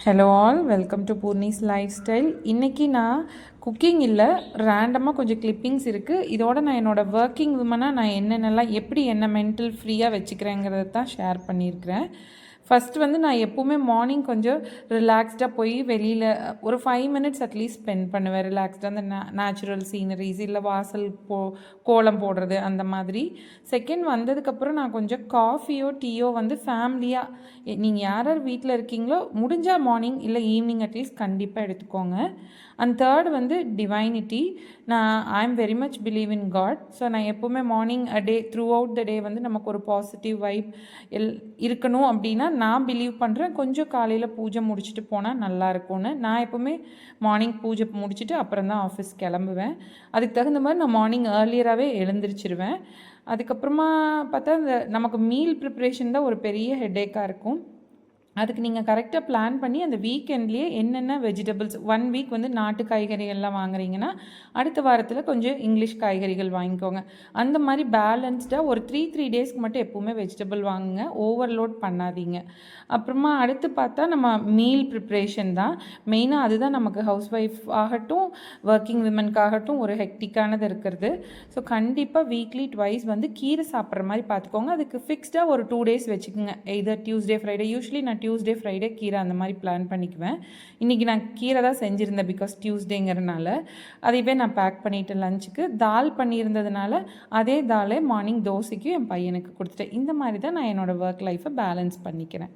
Hello all, welcome to Poorni's lifestyle. இன்றைக்கி நான் cooking இல்லை, ரேண்டமாக கொஞ்சம் கிளிப்பிங்ஸ் இருக்குது. இதோட நான் என்னோடய ஒர்க்கிங் விமனாக நான் என்னென்னலாம் எப்படி என்ன மென்டல் ஃப்ரீயாக வச்சுக்கிறேங்கிறத தான் ஷேர் பண்ணியிருக்கிறேன். ஃபஸ்ட்டு நான் எப்போவுமே மார்னிங் கொஞ்சம் ரிலாக்ஸ்டாக போய் வெளியில் ஒரு 5 மினிட்ஸ் அட்லீஸ்ட் ஸ்பெண்ட் பண்ணுவேன். ரிலாக்ஸ்டாக அந்த நேச்சுரல் சீனரிஸ் இல்லை வாசல் கோலம் போடுறது அந்த மாதிரி. செகண்ட் வந்ததுக்கப்புறம் நான் கொஞ்சம் காஃபியோ டீயோ ஃபேமிலியாக நீங்கள் யார் யார் வீட்டில் இருக்கீங்களோ முடிஞ்சால் மார்னிங் இல்லை ஈவினிங் அட்லீஸ்ட் கண்டிப்பாக எடுத்துக்கோங்க. And third divinity. நான் I am very much believe in God. So நான் எப்போவுமே morning day throughout the day நமக்கு ஒரு பாசிட்டிவ் வைப் இருக்கணும் அப்படின்னா நான் பிலீவ் பண்ணுறேன். கொஞ்சம் காலையில் பூஜை முடிச்சுட்டு போனால் நல்லா இருக்கும்னு. நான் எப்போவுமே மார்னிங் பூஜை முடிச்சுட்டு அப்புறம் தான் ஆஃபீஸ் கிளம்புவேன். அதுக்கு தகுந்த மாதிரி நான் மார்னிங் ஏர்லியராகவே எழுந்திரிச்சிருவேன். அதுக்கப்புறமா பார்த்தா இந்த நமக்கு மீல் ப்ரிப்ரேஷன் தான் ஒரு பெரிய ஹெட்டேக்காக இருக்கும். அதுக்கு நீங்கள் கரெக்டாக பிளான் பண்ணி அந்த வீக்கெண்ட்லேயே என்னென்ன வெஜிடபிள்ஸ் 1 வீக் நாட்டு காய்கறிகள்லாம் வாங்குறீங்கன்னா அடுத்த வாரத்தில் கொஞ்சம் இங்கிலீஷ் காய்கறிகள் வாங்கிக்கோங்க. அந்த மாதிரி பேலன்ஸ்டாக ஒரு 3 டேஸ்க்கு மட்டும் எப்போவுமே வெஜிடபிள் வாங்குங்க, ஓவர்லோட் பண்ணாதீங்க. அப்புறமா அடுத்து பார்த்தா நம்ம மீல் ப்ரிப்ரேஷன் தான் மெயினாக. அதுதான் நமக்கு ஹவுஸ் ஒய்ஃப் ஆகட்டும் ஒர்க்கிங் விமனுக்காகட்டும் ஒரு ஹெக்டிக்கானது இருக்கிறது. ஸோ கண்டிப்பாக வீக்லி ட்வைஸ் கீரை சாப்பிட்ற மாதிரி பார்த்துக்கோங்க. அதுக்கு ஃபிக்ஸ்டாக ஒரு 2 டேஸ் வச்சுக்கோங்க. Either Tuesday Friday. யூஸ்வலி நான் டியூஸ்டே ஃப்ரைடே கீரை அந்த மாதிரி பிளான் பண்ணிக்குவேன். இன்றைக்கி நான் கீரை தான் செஞ்சுருந்தேன் பிகாஸ் டியூஸ்டேங்கிறனால. அதைவே நான் பேக் பண்ணிவிட்டேன். லஞ்சுக்கு தால் பண்ணியிருந்ததுனால அதே தாலே மார்னிங் தோசைக்கும் என் பையனுக்கு கொடுத்துட்டேன். இந்த மாதிரி தான் நான் என்னோடய ஒர்க் லைஃப்பை பேலன்ஸ் பண்ணிக்கிறேன்.